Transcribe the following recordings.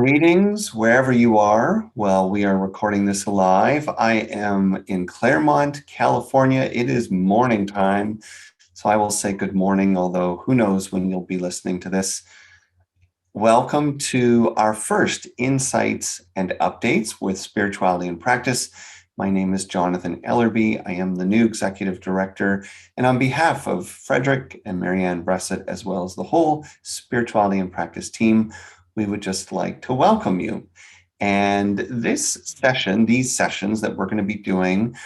Greetings, wherever you are. Well, we are recording this live. I am in Claremont, California. It is morning time, so I will say good morning, although who knows when you'll be listening to this. Welcome to our first Insights and Updates with Spirituality and Practice. My name is Jonathan Ellerby. I am the new Executive Director, and on behalf of Frederick and Marianne Bressett, as well as the whole Spirituality and Practice team, we would just like to welcome you. And these sessions that we're going to be doing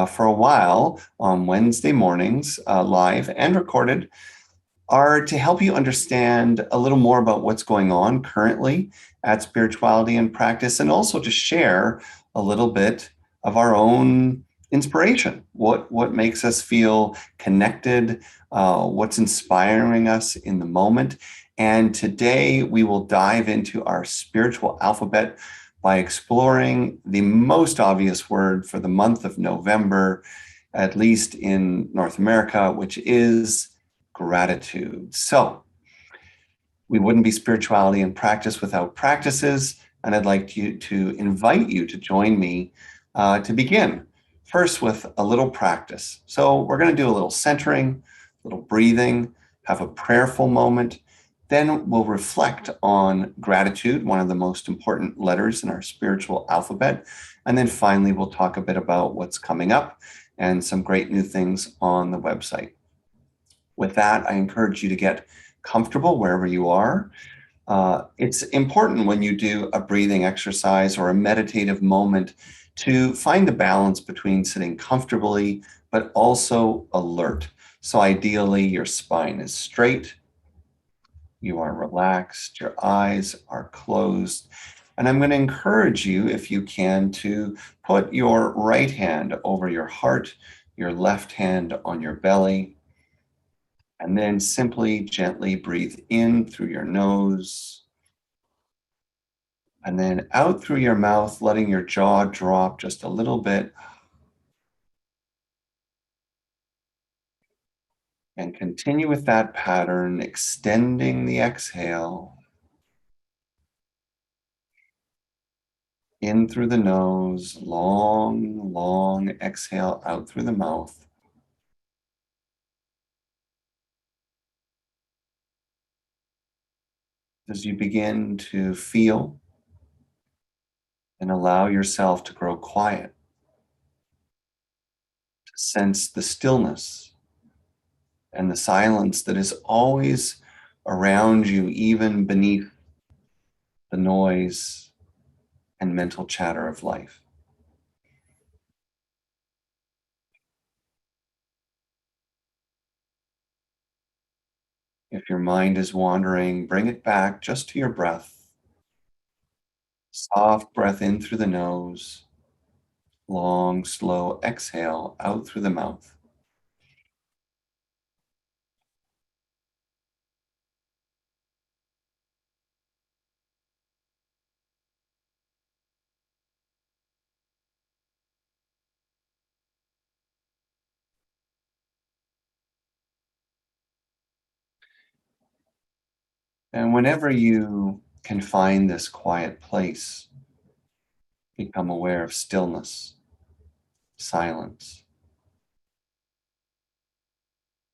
for a while on Wednesday mornings, live and recorded, are to help you understand a little more about what's going on currently at Spirituality and Practice, and also to share a little bit of our own inspiration. What makes us feel connected, what's inspiring us in the moment. And today we will dive into our spiritual alphabet by exploring the most obvious word for the month of November, at least in North America, which is gratitude. So we wouldn't be Spirituality and Practice without practices, and I'd like to invite you to join me to begin first with a little practice. So we're going to do a little centering, a little breathing, have a prayerful moment. Then we'll reflect on gratitude, one of the most important letters in our spiritual alphabet. And then finally, we'll talk a bit about what's coming up and some great new things on the website. With that, I encourage you to get comfortable wherever you are. It's important when you do a breathing exercise or a meditative moment to find the balance between sitting comfortably, but also alert. So ideally, your spine is straight, you are relaxed, your eyes are closed. And I'm going to encourage you, if you can, to put your right hand over your heart, your left hand on your belly, and then simply gently breathe in through your nose and then out through your mouth, letting your jaw drop just a little bit. And continue with that pattern, extending the exhale in through the nose, long, long exhale out through the mouth. As you begin to feel and allow yourself to grow quiet, to sense the stillness and the silence that is always around you, even beneath the noise and mental chatter of life. If your mind is wandering, bring it back just to your breath. Soft breath in through the nose, long, slow exhale out through the mouth. And whenever you can find this quiet place, become aware of stillness, silence.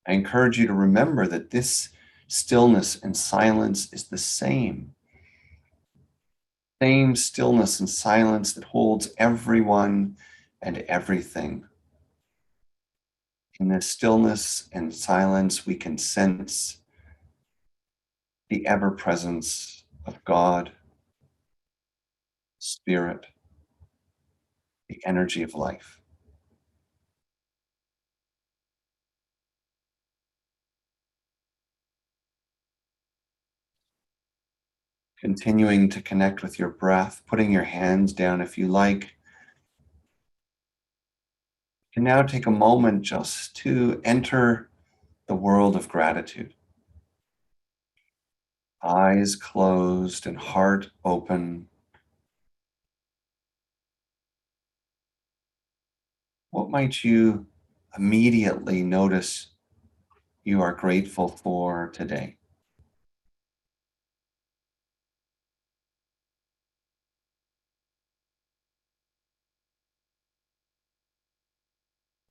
I encourage you to remember that this stillness and silence is the same stillness and silence that holds everyone and everything. In this stillness and silence, we can sense the ever presence of God, Spirit, the energy of life. Continuing to connect with your breath, putting your hands down if you like. You can now take a moment just to enter the world of gratitude. Eyes closed and heart open. What might you immediately notice you are grateful for today?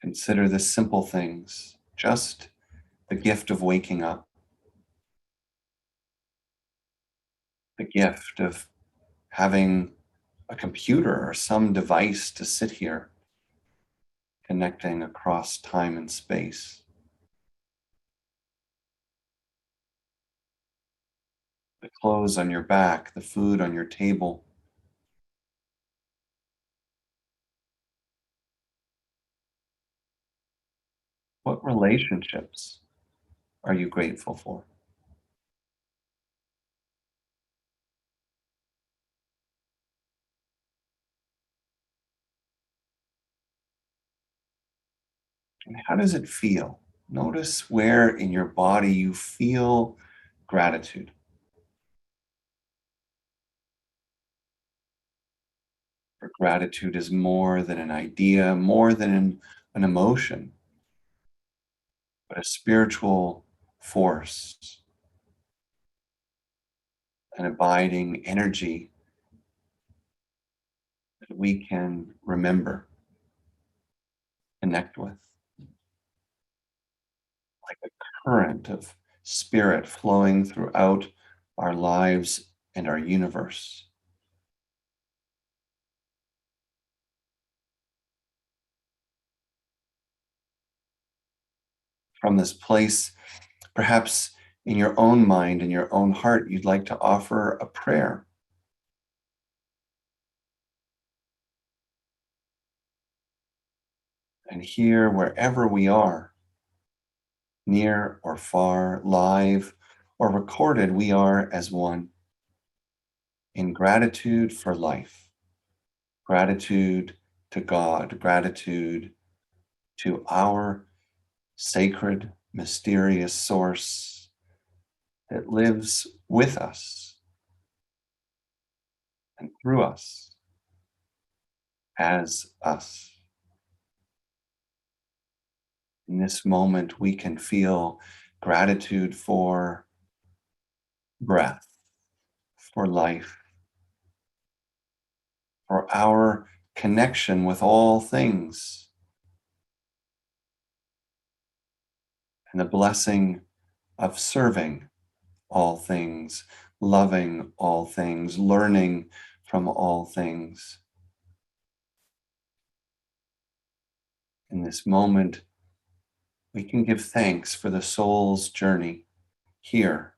Consider the simple things, just the gift of waking up, the gift of having a computer or some device to sit here, connecting across time and space. The clothes on your back, the food on your table. What relationships are you grateful for? And how does it feel? Notice where in your body you feel gratitude. For gratitude is more than an idea, more than an emotion, but a spiritual force, an abiding energy that we can remember, connect with, like a current of spirit flowing throughout our lives and our universe. From this place, perhaps in your own mind, in your own heart, you'd like to offer a prayer. And here, wherever we are, near or far, live or recorded, we are as one in gratitude for life, gratitude to God, gratitude to our sacred, mysterious source that lives with us and through us as us. In this moment, we can feel gratitude for breath, for life, for our connection with all things, and the blessing of serving all things, loving all things, learning from all things. In this moment, we can give thanks for the soul's journey here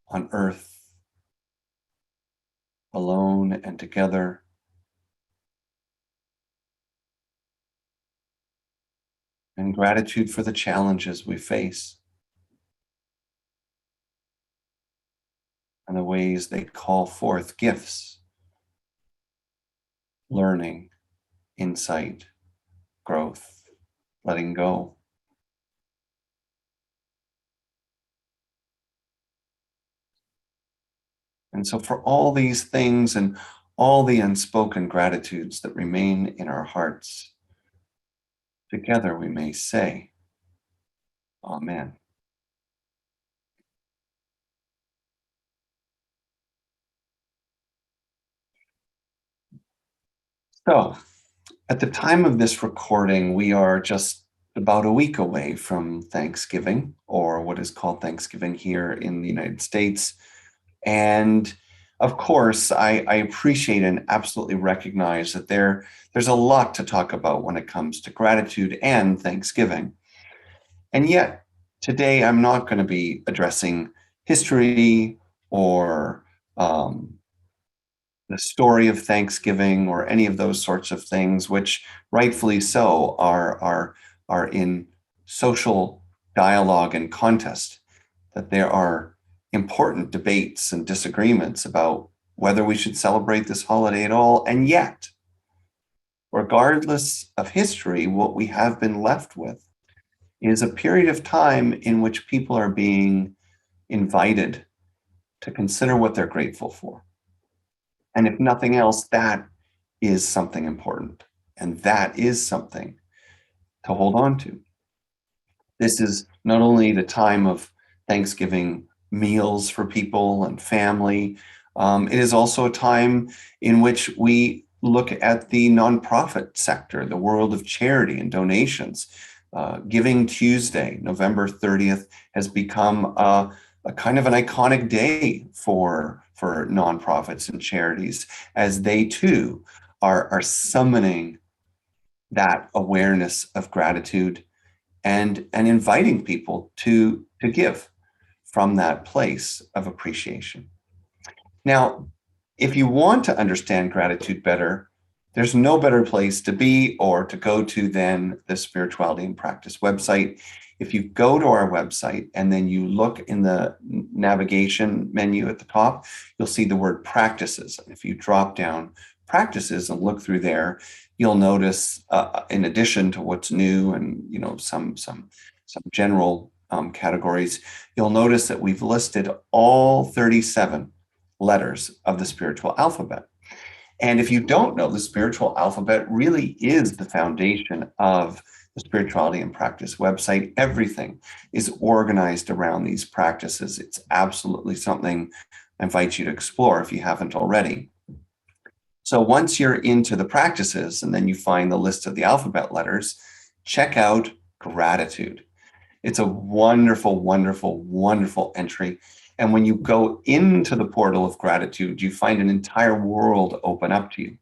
on earth, alone and together, and gratitude for the challenges we face and the ways they call forth gifts, learning, insight, growth, letting go. And so, for all these things and all the unspoken gratitudes that remain in our hearts, together we may say, Amen. So, at the time of this recording, we are just about a week away from Thanksgiving, or what is called Thanksgiving here in the United States. And of course, I appreciate and absolutely recognize that there's a lot to talk about when it comes to gratitude and Thanksgiving. And yet, today I'm not going to be addressing history or the story of Thanksgiving or any of those sorts of things, which rightfully so are in social dialogue and contest, that there are important debates and disagreements about whether we should celebrate this holiday at all. And yet, regardless of history, what we have been left with is a period of time in which people are being invited to consider what they're grateful for. And if nothing else, that is something important. And that is something to hold on to. This is not only the time of Thanksgiving meals for people and family, it is also a time in which we look at the nonprofit sector, the world of charity and donations. Giving Tuesday, November 30th, has become a kind of an iconic day for nonprofits and charities, as they too are summoning that awareness of gratitude and inviting people to give from that place of appreciation. Now, if you want to understand gratitude better, there's no better place to be or to go to than the Spirituality and Practice website. If you go to our website and then you look in the navigation menu at the top, you'll see the word practices. If you drop down practices and look through there, you'll notice, in addition to what's new and some general categories, you'll notice that we've listed all 37 letters of the spiritual alphabet. And if you don't know, the spiritual alphabet really is the foundation of the Spirituality and Practice website. Everything is organized around these practices. It's absolutely something I invite you to explore if you haven't already. So once you're into the practices and then you find the list of the alphabet letters, check out gratitude. It's a wonderful, wonderful, wonderful entry. And when you go into the portal of gratitude, you find an entire world open up to you.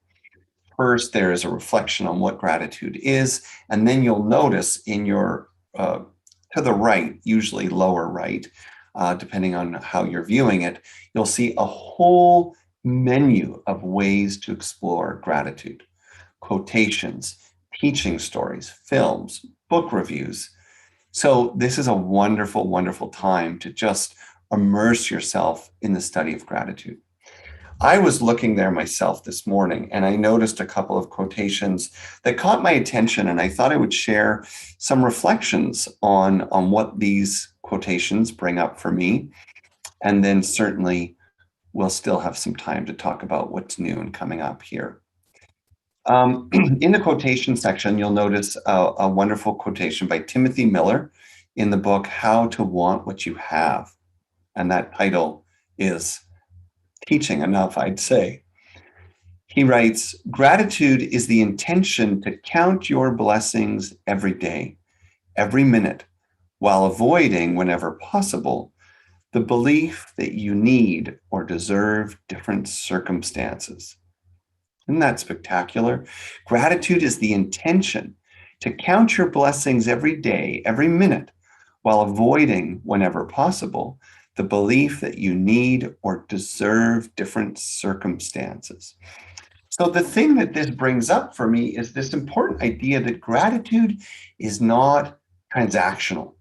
First, there is a reflection on what gratitude is, and then you'll notice in your to the right, usually lower right, depending on how you're viewing it, you'll see a whole menu of ways to explore gratitude. Quotations, teaching stories, films, book reviews. So this is a wonderful, wonderful time to just immerse yourself in the study of gratitude. I was looking there myself this morning and I noticed a couple of quotations that caught my attention, and I thought I would share some reflections on what these quotations bring up for me. And then certainly we'll still have some time to talk about what's new and coming up here. In the quotation section, you'll notice a wonderful quotation by Timothy Miller in the book, How to Want What You Have. And that title is teaching enough, I'd say. He writes, gratitude is the intention to count your blessings every day, every minute, while avoiding, whenever possible, the belief that you need or deserve different circumstances. Isn't that spectacular? Gratitude is the intention to count your blessings every day, every minute, while avoiding, whenever possible, the belief that you need or deserve different circumstances. So the thing that this brings up for me is this important idea that gratitude is not transactional.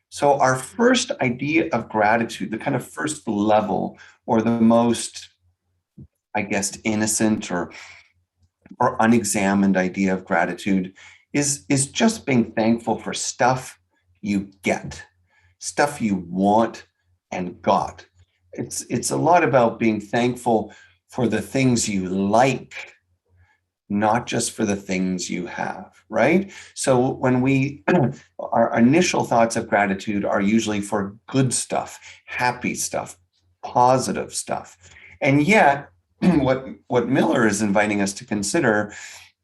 So our first idea of gratitude, the kind of first level or the most, I guess, innocent or unexamined idea of gratitude is just being thankful for stuff you get, stuff you want and got. It's a lot about being thankful for the things you like, not just for the things you have, right? So when we, our initial thoughts of gratitude are usually for good stuff, happy stuff, positive stuff. And yet, what Miller is inviting us to consider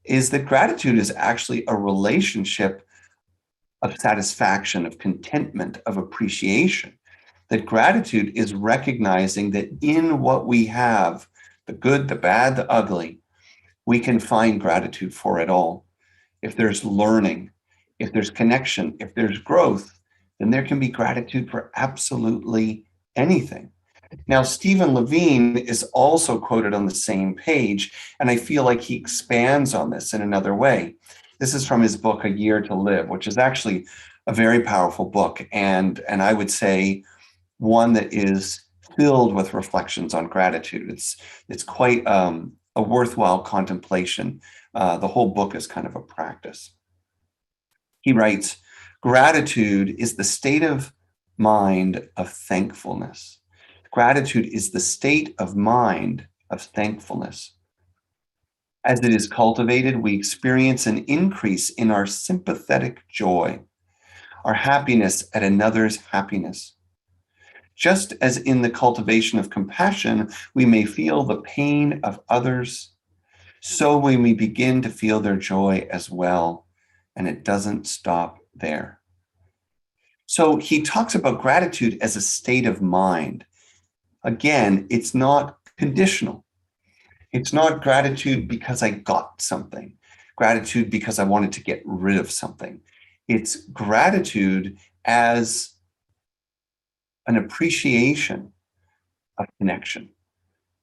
is that gratitude is actually a relationship of satisfaction, of contentment, of appreciation. That gratitude is recognizing that in what we have, the good, the bad, the ugly, we can find gratitude for it all. If there's learning, if there's connection, if there's growth, then there can be gratitude for absolutely anything. Now, Stephen Levine is also quoted on the same page, and I feel like he expands on this in another way. This is from his book, A Year to Live, which is actually a very powerful book, and I would say one that is filled with reflections on gratitude. It's quite a worthwhile contemplation. The whole book is kind of a practice. He writes, gratitude is the state of mind of thankfulness. Gratitude is the state of mind of thankfulness. As it is cultivated, we experience an increase in our sympathetic joy, our happiness at another's happiness. Just as in the cultivation of compassion, we may feel the pain of others, so when we begin to feel their joy as well, and it doesn't stop there. So he talks about gratitude as a state of mind. Again, it's not conditional. It's not gratitude because I got something, gratitude because I wanted to get rid of something. It's gratitude as an appreciation of connection,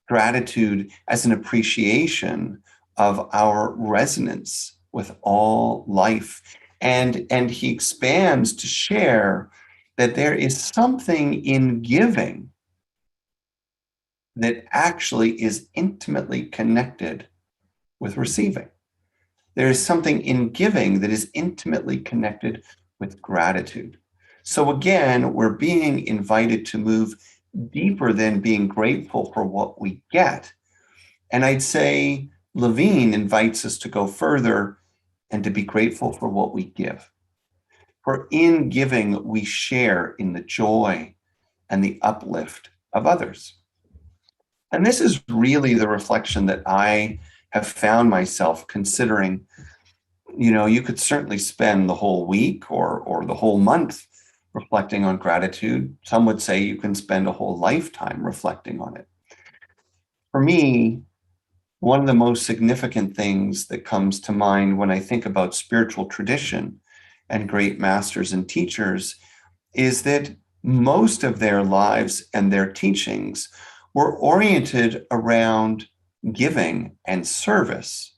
gratitude as an appreciation of our resonance with all life. And he expands to share that there is something in giving that actually is intimately connected with receiving. There is something in giving that is intimately connected with gratitude. So again, we're being invited to move deeper than being grateful for what we get. And I'd say Levine invites us to go further and to be grateful for what we give. For in giving, we share in the joy and the uplift of others. And this is really the reflection that I have found myself considering. You could certainly spend the whole week or the whole month reflecting on gratitude. Some would say you can spend a whole lifetime reflecting on it. For me, one of the most significant things that comes to mind when I think about spiritual tradition and great masters and teachers is that most of their lives and their teachings were oriented around giving and service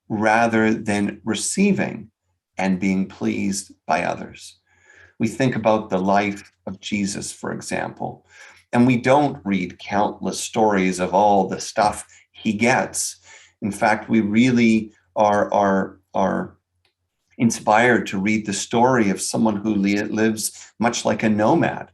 rather than receiving and being pleased by others. We think about the life of Jesus, for example, and we don't read countless stories of all the stuff he gets. In fact, we really are inspired to read the story of someone who lives much like a nomad,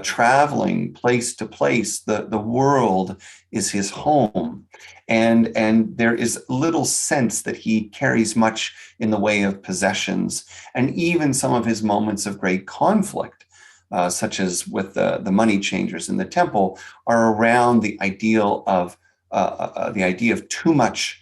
traveling place to place. The world is his home. And there is little sense that he carries much in the way of possessions. And even some of his moments of great conflict, such as with the money changers in the temple, are around the idea of too much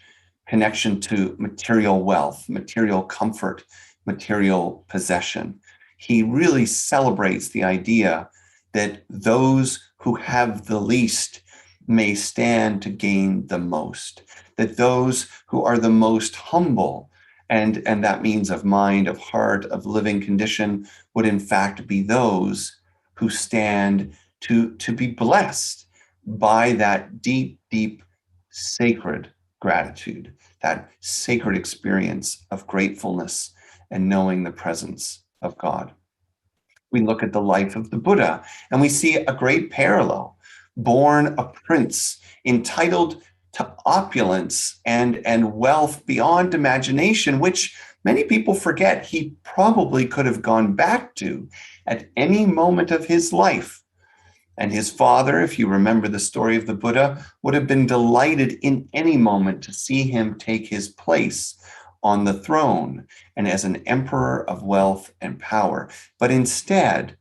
connection to material wealth, material comfort, material possession. He really celebrates the idea that those who have the least may stand to gain the most, that those who are the most humble, and that means of mind, of heart, of living condition, would in fact be those who stand to be blessed by that deep, deep, sacred gratitude, that sacred experience of gratefulness and knowing the presence of God. We look at the life of the Buddha and we see a great parallel. Born a prince, entitled to opulence and wealth beyond imagination, which many people forget he probably could have gone back to at any moment of his life. And his father, if you remember the story of the Buddha, would have been delighted in any moment to see him take his place on the throne and as an emperor of wealth and power. But instead,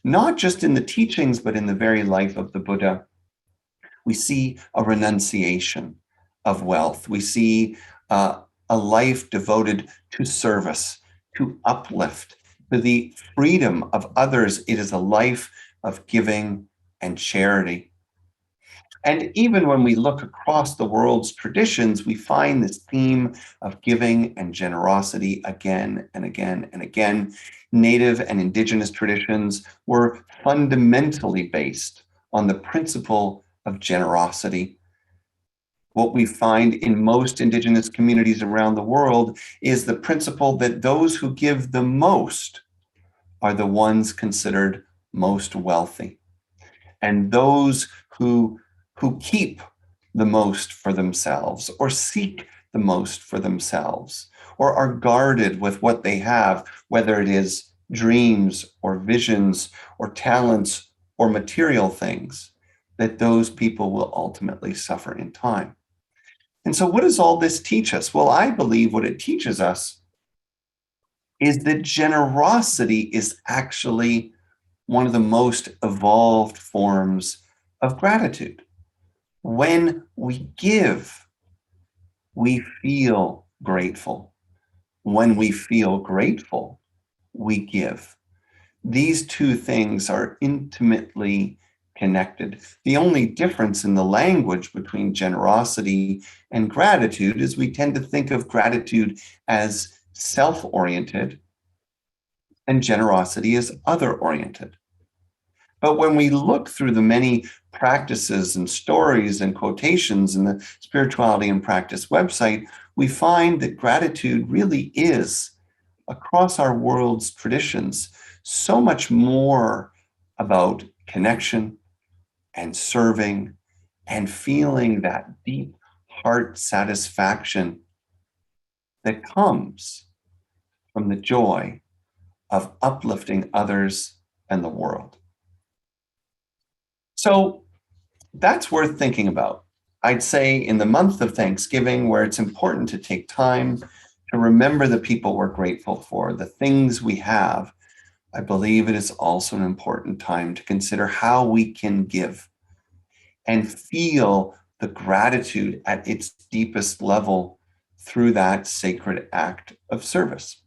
not just in the teachings, but in the very life of the Buddha, we see a renunciation of wealth. We see a life devoted to service, to uplift, to the freedom of others. It is a life of giving and charity. And even when we look across the world's traditions, we find this theme of giving and generosity again and again and again. Native and indigenous traditions were fundamentally based on the principle of generosity. What we find in most indigenous communities around the world is the principle that those who give the most are the ones considered most wealthy. And those who keep the most for themselves or seek the most for themselves or are guarded with what they have, whether it is dreams or visions or talents or material things, that those people will ultimately suffer in time. And so what does all this teach us? Well, I believe what it teaches us is that generosity is actually one of the most evolved forms of gratitude. When we give, We feel grateful. When we feel grateful, we give. These two things are intimately connected. The only difference in the language between generosity and gratitude is we tend to think of gratitude as self-oriented and generosity as other-oriented. But when we look through the many practices and stories and quotations in the Spirituality and Practice website, we find that gratitude really is, across our world's traditions, so much more about connection and serving and feeling that deep heart satisfaction that comes from the joy of uplifting others and the world. So that's worth thinking about. I'd say in the month of Thanksgiving, where it's important to take time to remember the people we're grateful for, the things we have, I believe it is also an important time to consider how we can give and feel the gratitude at its deepest level through that sacred act of service.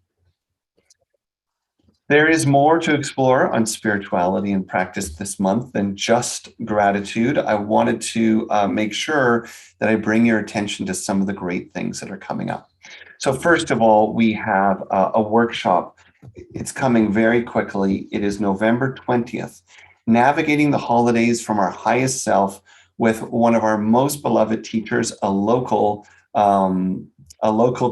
There is more to explore on spirituality and practice this month than just gratitude. I wanted to make sure that I bring your attention to some of the great things that are coming up. So first of all, we have a workshop. It's coming very quickly. It is November 20th, Navigating the Holidays from Our Highest Self, with one of our most beloved teachers, a local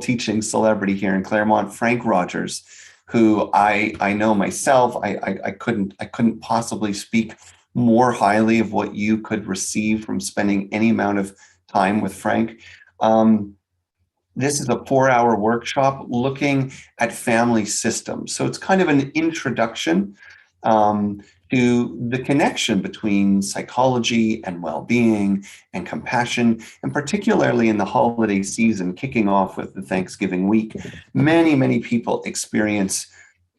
teaching celebrity here in Claremont, Frank Rogers, who I know myself. I couldn't possibly speak more highly of what you could receive from spending any amount of time with Frank. This is a 4-hour workshop looking at family systems. So it's kind of an introduction to the connection between psychology and well-being and compassion, and particularly in the holiday season, kicking off with the Thanksgiving week. Many people experience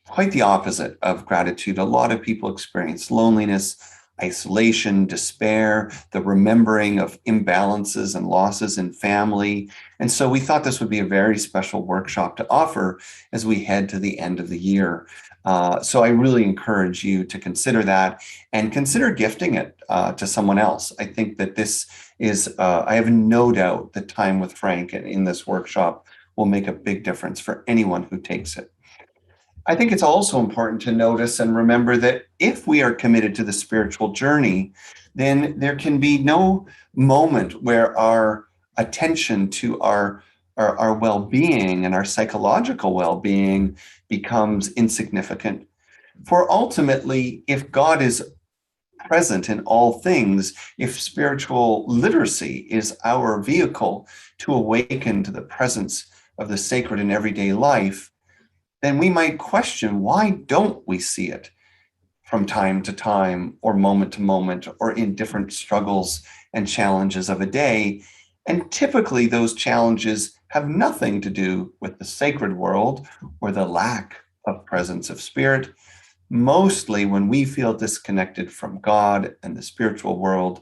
quite the opposite of gratitude. A lot of people experience loneliness, isolation, despair, the remembering of imbalances and losses in family. And so we thought this would be a very special workshop to offer as we head to the end of the year. So I really encourage you to consider that and consider gifting it to someone else. I think that this is, I have no doubt that time with Frank in this workshop will make a big difference for anyone who takes it. I think it's also important to notice and remember that if we are committed to the spiritual journey, then there can be no moment where our attention to our well-being and our psychological well-being becomes insignificant. For ultimately, if God is present in all things, if spiritual literacy is our vehicle to awaken to the presence of the sacred in everyday life, then we might question, why don't we see it from time to time or moment to moment or in different struggles and challenges of a day? And typically those challenges have nothing to do with the sacred world or the lack of presence of spirit. Mostly when we feel disconnected from God and the spiritual world,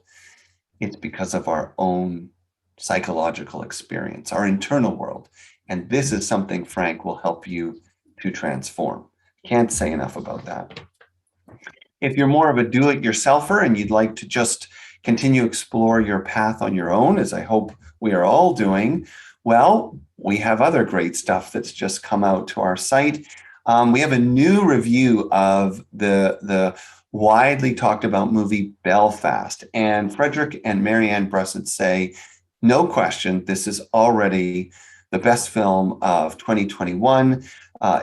it's because of our own psychological experience, our internal world. And this is something Frank will help you to transform. Can't say enough about that. If you're more of a do-it-yourselfer and you'd like to just continue to explore your path on your own, as I hope we are all doing, well, we have other great stuff that's just come out to our site. We have a new review of the widely talked about movie Belfast, and Frederick and Marianne Brusset say, no question, this is already the best film of 2021.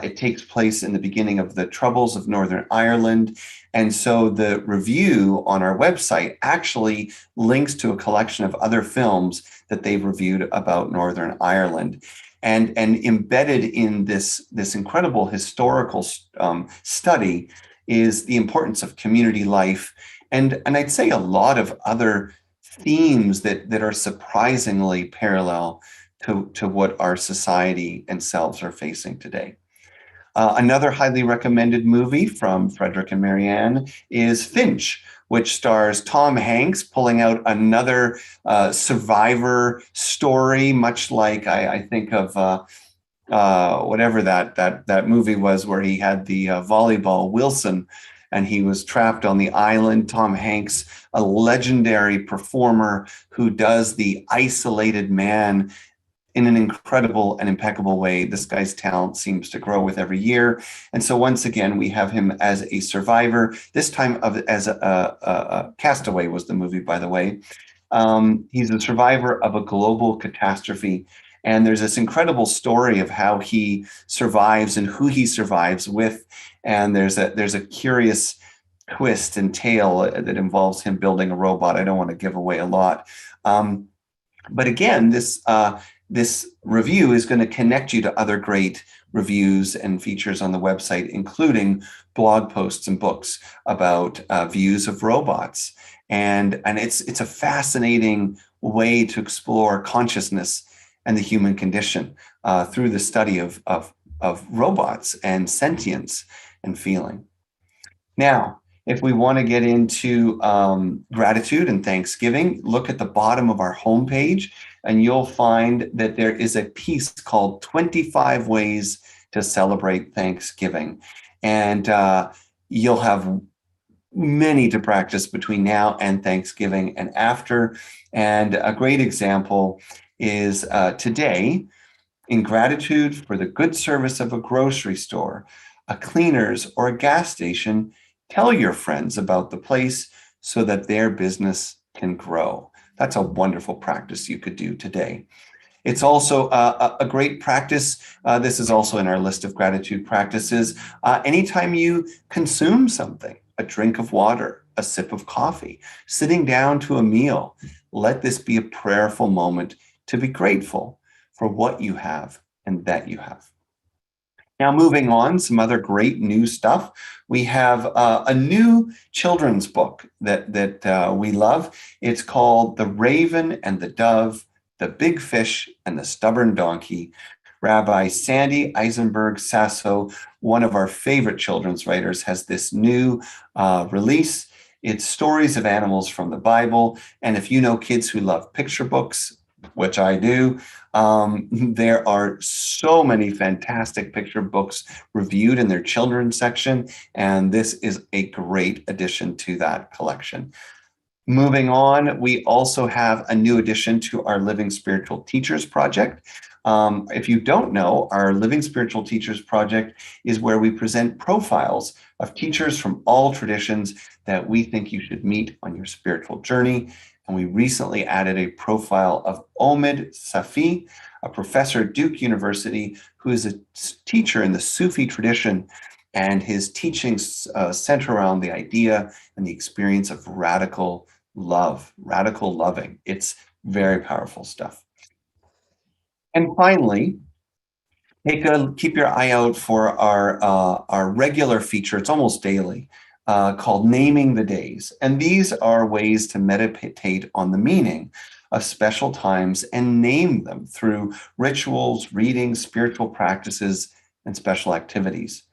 It takes place in the beginning of the Troubles of Northern Ireland. And so the review on our website actually links to a collection of other films that they've reviewed about Northern Ireland. And embedded in this incredible historical study is the importance of community life. And I'd say a lot of other themes that are surprisingly parallel to what our society and selves are facing today. Another highly recommended movie from Frederick and Marianne is Finch, which stars Tom Hanks pulling out another survivor story, much like I think of whatever that movie was where he had the volleyball Wilson, and he was trapped on the island. Tom Hanks, a legendary performer who does the isolated man in an incredible and impeccable way. This guy's talent seems to grow with every year. And so once again, we have him as a survivor, this time as a Castaway was the movie, by the way. He's a survivor of a global catastrophe. And there's this incredible story of how he survives and who he survives with. And there's a curious twist and tale that involves him building a robot. I don't want to give away a lot. But again, this review is going to connect you to other great reviews and features on the website, including blog posts and books about views of robots. And it's a fascinating way to explore consciousness and the human condition through the study of robots and sentience and feeling. Now, if we want to get into gratitude and Thanksgiving, look at the bottom of our homepage, and you'll find that there is a piece called 25 Ways to Celebrate Thanksgiving. And you'll have many to practice between now and Thanksgiving and after. And a great example is today, in gratitude for the good service of a grocery store, a cleaner's, or a gas station, tell your friends about the place so that their business can grow. That's a wonderful practice you could do today. It's also a great practice. This is also in our list of gratitude practices. Anytime you consume something, a drink of water, a sip of coffee, sitting down to a meal, let this be a prayerful moment to be grateful for what you have and that you have. Now, moving on, some other great new stuff. We have a new children's book that we love. It's called The Raven and the Dove, The Big Fish and the Stubborn Donkey. Rabbi Sandy Eisenberg Sasso, one of our favorite children's writers, has this new release. It's stories of animals from the Bible. And if you know kids who love picture books, which I do, there are so many fantastic picture books reviewed in their children's section, and this is a great addition to that collection. Moving on, we also have a new addition to our Living Spiritual Teachers Project. If you don't know, our Living Spiritual Teachers Project is where we present profiles of teachers from all traditions that we think you should meet on your spiritual journey. And we recently added a profile of Omid Safi, a professor at Duke University, who is a teacher in the Sufi tradition, and his teachings center around the idea and the experience of radical love, radical loving. It's very powerful stuff. And finally, keep your eye out for our regular feature. It's almost daily, called Naming the Days. And these are ways to meditate on the meaning of special times and name them through rituals, readings, spiritual practices, and special activities.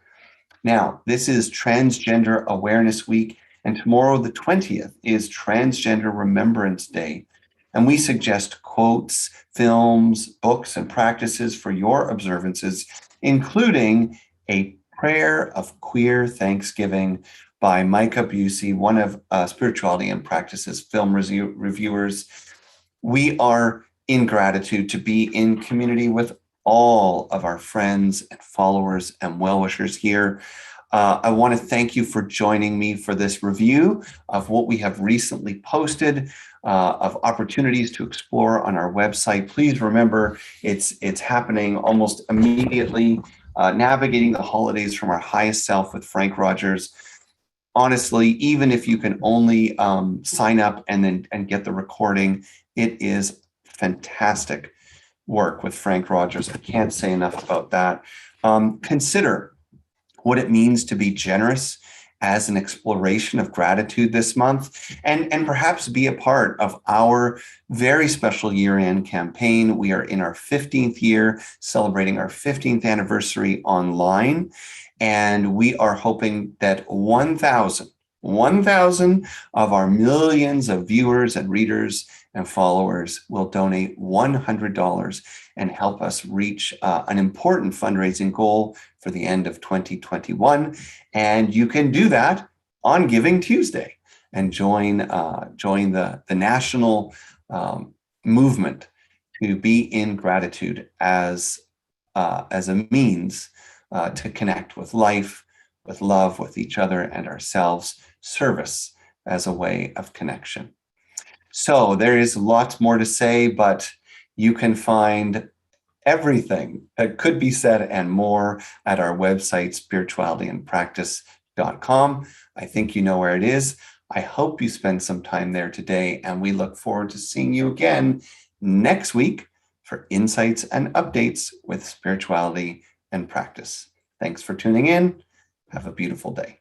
Now, this is Transgender Awareness Week, and tomorrow, the 20th, is Transgender Remembrance Day. And we suggest quotes, films, books, and practices for your observances, including a prayer of queer Thanksgiving by Micah Busey, one of Spirituality and Practices film reviewers. We are in gratitude to be in community with all of our friends and followers and well-wishers here. I want to thank you for joining me for this review of what we have recently posted, of opportunities to explore on our website. Please remember, it's happening almost immediately. Navigating the Holidays from Our Highest Self with Frank Rogers. Honestly, even if you can only sign up and get the recording, it is fantastic work with Frank Rogers. I can't say enough about that. Consider what it means to be generous as an exploration of gratitude this month, and perhaps be a part of our very special year-end campaign. We are in our 15th year, celebrating our 15th anniversary online, and we are hoping that 1,000 1,000 of our millions of viewers and readers and followers will donate $100 and help us reach an important fundraising goal for the end of 2021. And you can do that on Giving Tuesday and join the national movement to be in gratitude as a means to connect with life, with love, with each other and ourselves, service as a way of connection. So there is lots more to say, but you can find everything that could be said and more at our website, spiritualityandpractice.com. I think you know where it is. I hope you spend some time there today, and we look forward to seeing you again next week for insights and updates with spirituality and practice. Thanks for tuning in. Have a beautiful day.